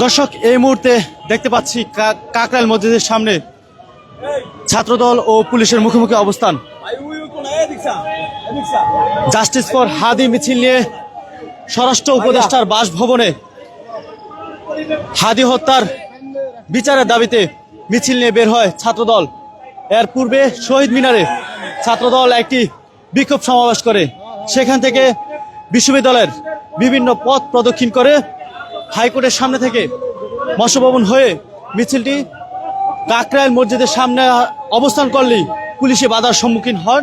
দর্শক, এই মুহূর্তে দেখতে পাচ্ছি কাকরাইল মসজিদের সামনে ছাত্রদল ও পুলিশের মুখোমুখি অবস্থান। জাস্টিস ফর হাদি মিছিল নিয়ে স্বরাষ্ট্র উপদেষ্টার বাসভবনে হাদি হত্যার বিচারের দাবিতে মিছিল নিয়ে বের হয় ছাত্রদল। এর পূর্বে শহীদ মিনারে ছাত্রদল একটি বিক্ষোভ সমাবেশ করে, সেখান থেকে বিশ্ববিদ্যালয়ের বিভিন্ন পথ প্রদক্ষিণ করে হাইকোর্টের সামনে থেকে মৎস্যভবন হয়ে মিছিলটি কাকরাইল মসজিদের সামনে অবস্থান করলেই পুলিশে বাধার সম্মুখীন হন।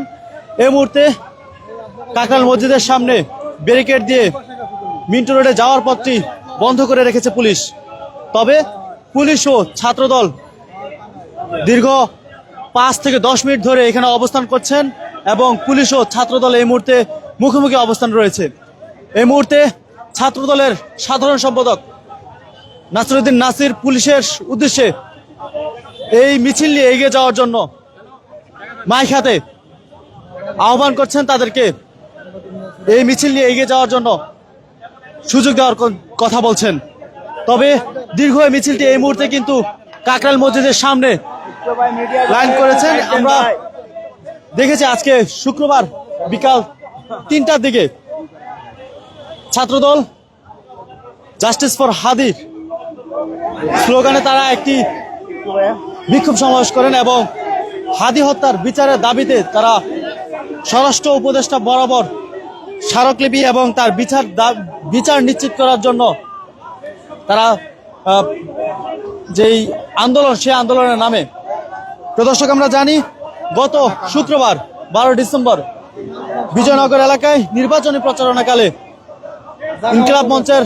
এই মুহূর্তে কাকরাইল মসজিদের সামনে ব্যারিকেড দিয়ে মিন্টু রোডে যাওয়ার পথটি বন্ধ করে রেখেছে পুলিশ। তবে পুলিশ ও ছাত্রদল দীর্ঘ 5 থেকে 10 মিনিট ধরে এখানে অবস্থান করছেন এবং পুলিশ ও ছাত্রদল এই মুহূর্তে মুখোমুখি অবস্থান রয়েছে। এই মুহূর্তে ছাত্রদলের সাধারণ সম্পাদক নাসিরউদ্দিন নাসির পুলিশের উদ্দেশ্যে এই মিছিল নিয়ে এগিয়ে যাওয়ার জন্য মাইক হাতে আহ্বান করছেন তাদেরকে এই মিছিল নিয়ে এগিয়ে যাওয়ার জন্য সুযোগ দেওয়ার কথা বলছেন। তবে দীর্ঘ এই মিছিলটি এই মুহূর্তে কিন্তু কাকরাইল মসজিদের সামনে লাইন করেছেন। আমরা দেখেছি আজকে শুক্রবার বিকাল 3টার দিকে ছাত্রদল জাস্টিস ফর হাদির স্লোগানে তারা একটি বিক্ষোভ সমাবেশ করেন এবং হাদি হত্যার বিচারের দাবিতে তারা স্বরাষ্ট্র উপদেষ্টা বরাবর স্মারকলিপি এবং তার বিচার নিশ্চিত করার জন্য তারা যেই আন্দোলন, সেই আন্দোলনের নামে প্রদর্শক আমরা জানি গত শুক্রবার 12 ডিসেম্বর বিজয়নগর এলাকায় নির্বাচনী প্রচারণাকালে ইনকিলাব মঞ্চের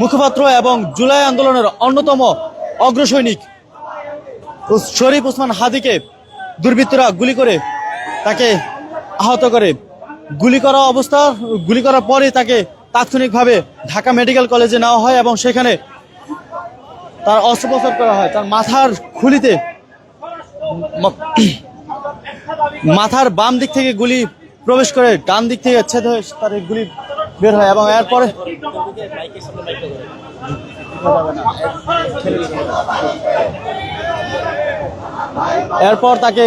মুখপাত্র এবং জুলাই আন্দোলনের অন্যতম অগ্রসৈনিক শরীফ ওসমান হাদিকে দুর্বৃত্তরা গুলি করে তাকে আহত করে। গুলি করার পরে তাকে তাৎক্ষণিকভাবে ঢাকা মেডিকেল কলেজে নেওয়া হয় এবং সেখানে তার অস্ত্রোপচার করা হয়। তার মাথার খুলিতে মাথার বাম দিক থেকে গুলি প্রবেশ করে ডান দিক থেকে ছেদ হয়ে তার গুলি বের হয় এবং এরপর তাকে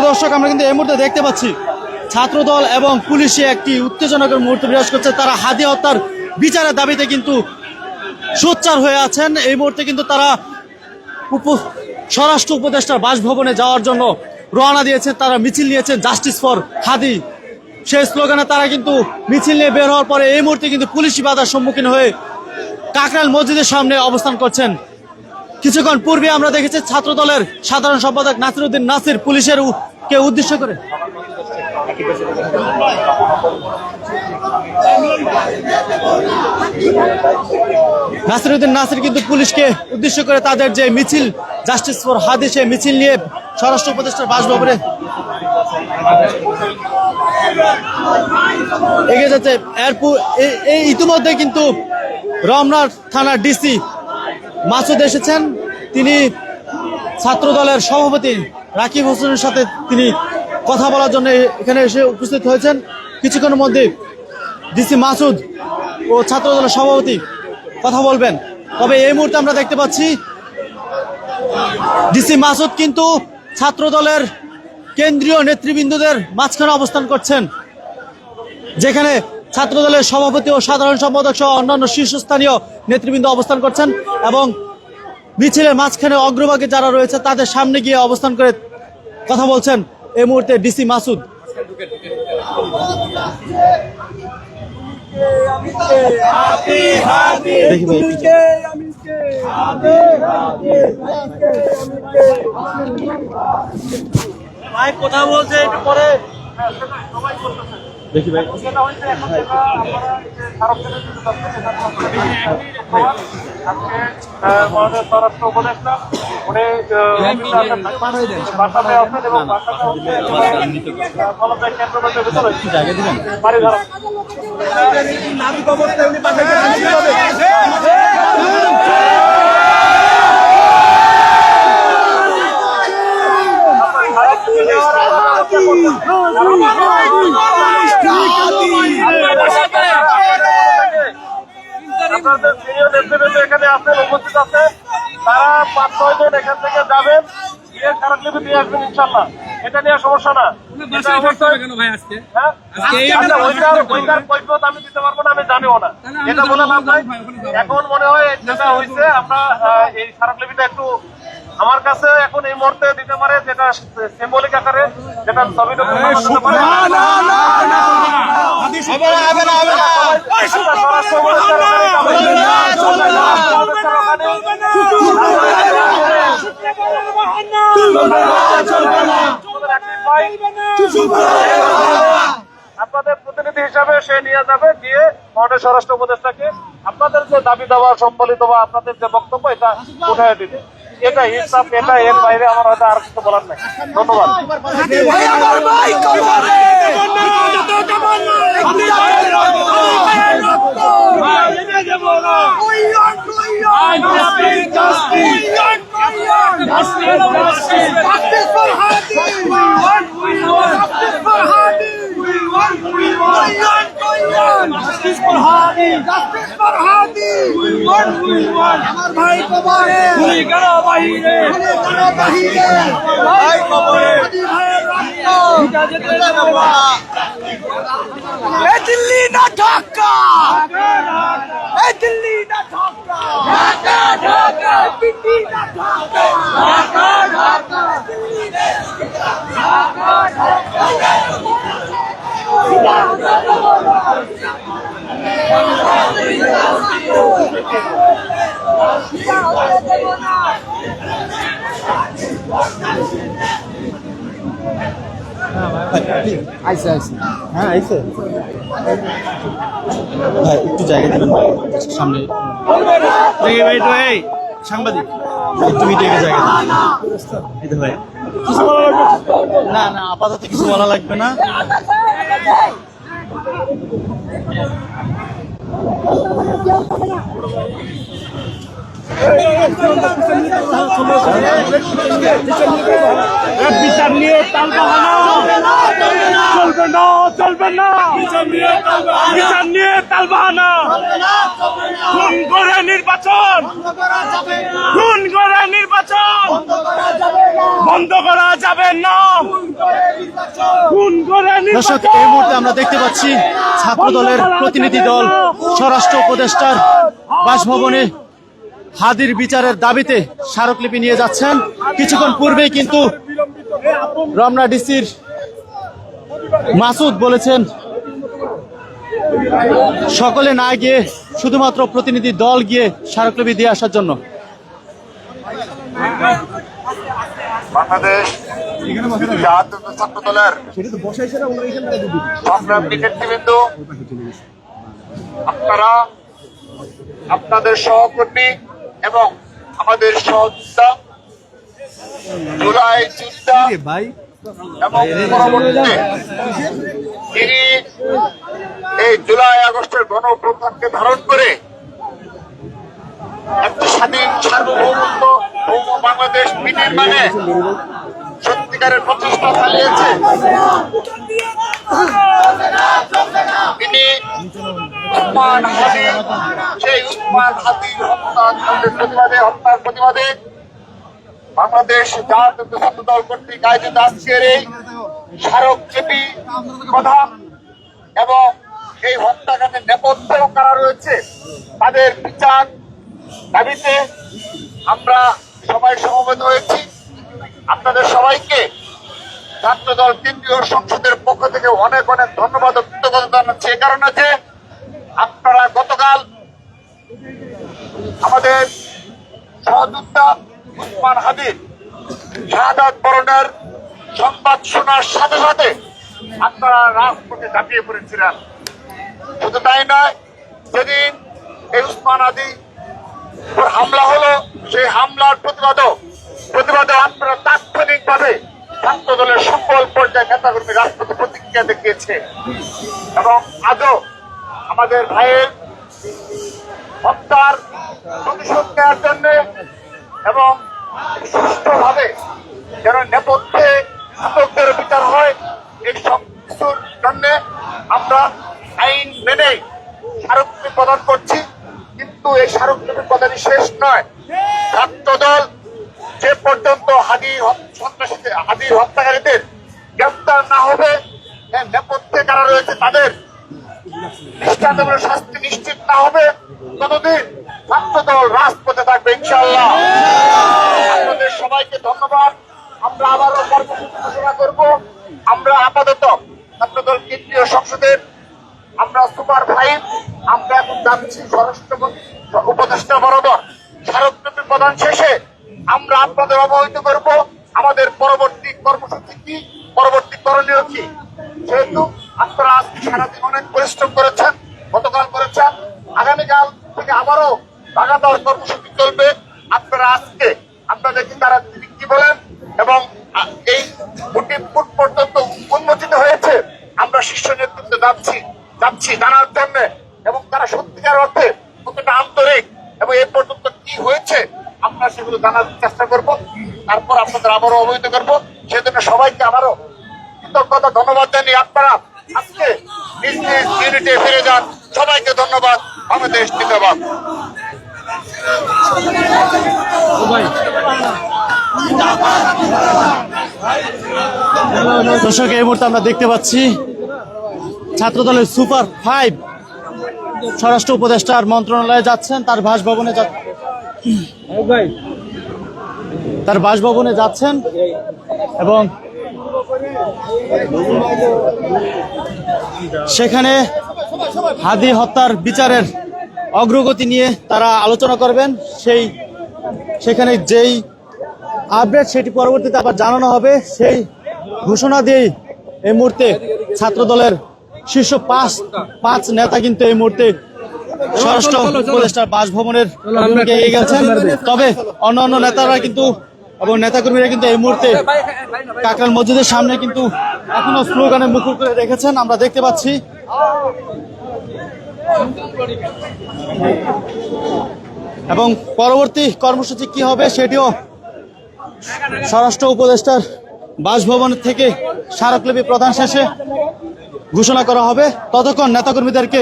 দর্শক, আমরা কিন্তু এই মুহূর্তে দেখতে পাচ্ছি ছাত্রদল এবং পুলিশে একটি উত্তেজনকের মুহূর্ত বিরাজ করছে। তারা হাদি হত্যার বিচারের দাবিতে কিন্তু সোচ্চার হয়ে আছেন। এই মুহূর্তে কিন্তু তারা স্বরাষ্ট্র উপদেষ্টার বাসভবনে যাওয়ার জন্য রওনা দিয়েছেন। তারা মিছিল নিয়েছেন জাস্টিস ফর হাদি, সেই স্লোগানে তারা কিন্তু মিছিল নিয়ে বের হওয়ার পরে এই মুহূর্তে কিন্তু পুলিশি বাধার সম্মুখীন হয়ে কাকরাইল মসজিদের সামনে অবস্থান করছেন। কিছুক্ষণ পূর্বে আমরা দেখেছি ছাত্রদলের সাধারণ সম্পাদক নাসিরউদ্দিন নাসির পুলিশের কে উদ্দেশ্য করে নাসিরউদ্দিন নাসির কিন্তু পুলিশকে উদ্দেশ্য করে তাদের যে মিছিল জাস্টিস ফর হাদি, সেই মিছিল নিয়ে স্বরাষ্ট্র উপদেষ্টার বাসভবনে এগিয়ে যাচ্ছে। এই ইতিমধ্যে কিন্তু রমনা থানার ডিসি মাসুদ এসেছেন। তিনি ছাত্রদলের সভাপতি রাকিব হোসেনের সাথে তিনি কথা বলার জন্য এখানে এসে উপস্থিত হয়েছেন। কিছুক্ষণের মধ্যে ডিসি মাসুদ ও ছাত্রদলের সভাপতি কথা বলবেন। তবে এই মুহূর্তে আমরা দেখতে পাচ্ছি ডিসি মাসুদ কিন্তু ছাত্রদলের কেন্দ্রীয় নেতৃবৃন্দদের মাঝখানে অবস্থান করছেন, যেখানে ছাত্রদলের সভাপতি ও সাধারণ সম্পাদক সহ অন্যান্য শীর্ষস্থানীয় নেতৃবৃন্দ অবস্থান করছেন এবং মিছিলের মাঝখানে অগ্রভাগে যারা রয়েছে তাদের সামনে গিয়ে অবস্থান করে কথা বলছেন এই মুহূর্তে ডিসি মাসুদ। কথা বলছে একটু পরে দেখি ভাই। স্বরাষ্ট্র উপদেষ্টা উনি বাড়ি ধরা আপনাদের সিনিয়র নেতৃবৃন্দ এখানে আছেন, উপস্থিত আছে, তারা 5-6 জন এখান থেকে যাবেন, গিয়ে স্মারকলিপি দিয়ে আসবেন ইনশাল্লাহ। এটা নিয়ে সমস্যা না। হ্যাঁ? আচ্ছা, ওইটার কৈফিয়ত আমি দিতে পারবো না, আমি জানিও না, এটা বলে লাভ নাই। এখন মনে হয় যেটা হয়েছে, আমরা এই স্মারকলিপিটা একটু আমার কাছে এখন এই মুহূর্তে দিতে পারে, যেটা সিম্বলিক আকারে, যেটা ছবি আপনাদের প্রতিনিধি হিসাবে সে নিয়ে যাবে, গিয়ে মাননীয় স্বরাষ্ট্র উপদেষ্টাকে আপনাদের যে দাবি দাওয়া সম্বলিত বা আপনাদের যে বক্তব্য এটা উঠায় দিতে। এটা হিসাব, এটা এর বাইরে আমার হয়তো আর কিছু বলার নাই। ধন্যবাদ। আমার ভাই কবরে দিল্লি না ঢাকা, দিল্লি না ঢাকা, দিল্লি না ঢাকা, আইসে আইসে, হ্যাঁ আইসে ভাই, একটু জায়গা দেবেন ভাই, সামনে ভাই, তো এই সাংবাদিক একটু জায়গা দেবেন এই তো ভাই। না না, আপাতত কিছু বলা লাগবে না। বিচার নিয়ে তালবাহানা চলবে না, চলবে না। বিচার নিয়ে তালবাহানা, খুন করে নির্বাচন, খুন করে নির্বাচন বন্ধ করা যাবে না, খুন করে দর্শক, নির্বাচন। এই মুহূর্তে আমরা দেখতে পাচ্ছি ছাত্র দলের প্রতিনিধি দল স্বরাষ্ট্র উপদেষ্টার বাসভবনে হাদির বিচারের দাবিতে স্মারকলিপি নিয়ে যাচ্ছেন। কিছুক্ষণ পূর্বেই কিন্তু রমনা ডিসির মাসুদ বলেছেন সকলে না গিয়ে শুধুমাত্র প্রতিনিধি দল গিয়ে স্মারকলিপি দিয়ে আসার জন্য। বাংলাদেশ জাতীয় ছাত্র দলের সংগ্রামী নেতৃবৃন্দ, আপনারা আপনাদের সহকর্মী এবং আমাদের সহযোদ্ধা জুলাই যোদ্ধা এবং পরবর্তীতে তিনি এই জুলাই আগস্টের গণ অভ্যুত্থানকে ধারণ করে একটি স্বাধীন সার্বভৌমত্ব ভৌম বাংলাদেশ বিনির্মাণে সত্যিকারের প্রচেষ্টা চালিয়েছে। তিনি উসমান হাদি, সেই উসমান হাদি হত্যার প্রতিবাদে বাংলাদেশ জাতীয় ছাত্র দল কর্তৃক আয়োজিত আজকের এই স্মারকলিপি প্রধান এবং এই হত্যাকাণ্ডের নেপথ্যেও কারা রয়েছে তাদের বিচার দাবিতে আমরা সবাই সমবেত হয়েছি। আপনাদের সবাইকে ছাত্রদল কেন্দ্রীয় সংসদের পক্ষ থেকে অনেক অনেক ধন্যবাদ ও কৃতজ্ঞতা জানাচ্ছি। এ কারণে যে আপনারা গতকাল আমাদের সহযোদ্ধা উসমান হাদির শাহাদাত বরণের সংবাদ শোনার সাথে সাথে আপনারা রাজপথে ঝাঁপিয়ে পড়েছিলেন। শুধু তাই নয়, যেদিন এই উসমান হাদি হামলা হলো, সেই হামলার প্রতিবাদে আপনারা তাৎক্ষণিকভাবে ছাত্র দলের সকল পর্যায়ে নেতাকর্মী রাজপথে প্রতিক্রিয়া দেখিয়েছে এবং আজও আমাদের ভাইয়ের হত্যার প্রতিশোধ নেওয়ার জন্য এবং সুষ্ঠুভাবে যেন নেপথ্যে ঘাতকদের বিচার হয়, এই সব কিছুর জন্য আমরা আইন মেনে স্মারকলিপি প্রদান করছি। কিন্তু এই স্মারকলিপি প্রদানই শেষ নয়। ছাত্রদল যে পর্যন্ত হাদির হত্যাকারীদের গ্রেপ্তার না হবে, নেপথ্যে কারা রয়েছে তাদের দৃষ্টান্তমূলক শাস্তি নিশ্চিত না হবে, ততদিন ছাত্রদল রাজপথে থাকবে ইনশাআল্লাহ। আপনাদের সবাইকে ধন্যবাদ। আমরা আবারও কর্মসূচি ঘোষণা করব। আমরা আপাতত ছাত্রদল কেন্দ্রীয় সংসদের আমরা সুপার 5 আমরা এখন যাচ্ছি স্বরাষ্ট্র উপদেষ্টা বরাবর। স্মারকলিপি প্রদান শেষে আমরা আপনাদের অবহিত করব আমাদের পরবর্তী কর্মসূচি কি, পরবর্তী করণীয় কি। যেহেতু আপনারা আজকে সারাদিন অনেক পরিশ্রম করেছেন, গতকাল করেছেন, আগামীকাল থেকে আবারও লাগাতার কর্মসূচি চলবে। আপনারা আজকে আমরা দেখি তারা তিনি কি বলেন, এবং এই মোটিভ পর্যন্ত উন্মোচিত হয়েছে। আমরা শীর্ষ নেতৃত্বে যাচ্ছি জানার জন্য, এবং তারা সত্যিকার অর্থে কতটা আন্তরিক এবং এই পর্যন্ত কি হয়েছে আমরা সেগুলো জানার চেষ্টা করব। তারপর আপনাদের আবারও অবহিত করবো। সেজন্য সবাইকে আবারও কৃতজ্ঞতা ধন্যবাদ জানিয়ে আপনারা আজকে নিজ নিজ ইউনিটে ফিরে যান। সবাইকে ধন্যবাদ। বাংলাদেশ জিন্দাবাদ। দর্শক, এই মুহূর্তে আমরা দেখতে পাচ্ছি ছাত্রদলের সুপার 5 স্বরাষ্ট্র উপদেষ্টার মন্ত্রণালয়ে যাচ্ছেন, তার বাসভবনে যাচ্ছেন এবং সেখানে হাদি হত্যার বিচারের অগ্রগতি নিয়ে তারা আলোচনা করবেন। সেখানে যেই আপডেট সেটি পরবর্তীতে আবার জানানো হবে। সেই ঘোষণা দিয়েই এই মুহূর্তে ছাত্রদলের শীর্ষ 5 নেতা কিন্তু এই মুহূর্তে স্বরাষ্ট্র উপদেষ্টার বাসভবনের অভিমুখে এগিয়ে গেছেন। তবে অন্যান্য নেতারা কিন্তু এবং নেতাকর্মীরা কিন্তু এই মুহূর্তে কাকরাইল মসজিদের সামনে কিন্তু এখনো স্লোগানে মুখর করে রেখেছেন, আমরা দেখতে পাচ্ছি। এবং পরবর্তী কর্মসূচি কি হবে সেটিও স্বরাষ্ট্র উপদেষ্টার বাসভবন থেকে স্মারকলিপি প্রদান শেষে ঘোষণা করা হবে। ততক্ষণ নেতাকর্মীদেরকে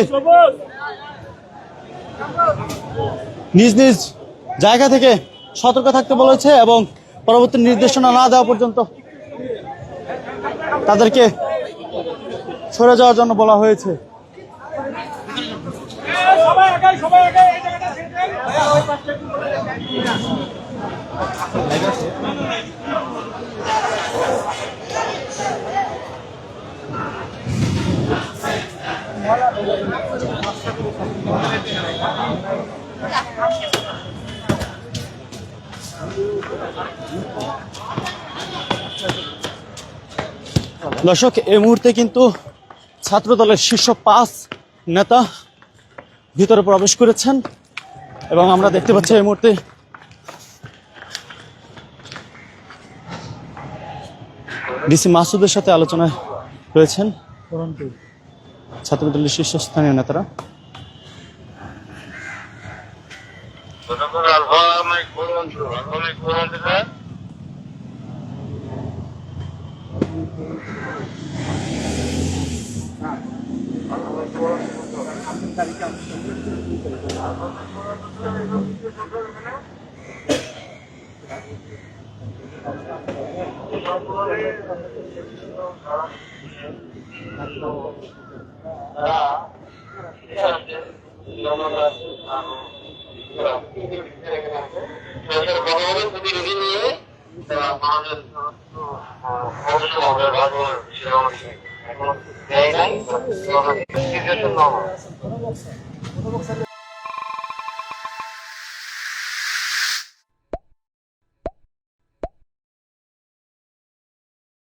নিজ নিজ জায়গা থেকে সতর্ক থাকতে বলেছে এবং পরবর্তী নির্দেশনা না দেওয়া পর্যন্ত তাদেরকে সরে যাওয়ার জন্য বলা হয়েছে। দর্শক, এই মুহূর্তে কিন্তু ছাত্রদলের শীর্ষ 5 নেতা ভিতরে প্রবেশ করেছেন এবং আমরা দেখতে পাচ্ছি এই মুহূর্তে ডিসি মাসুদের সাথে আলোচনায় রয়েছেন ছাত্রদলের শীর্ষস্থানীয় নেতারা।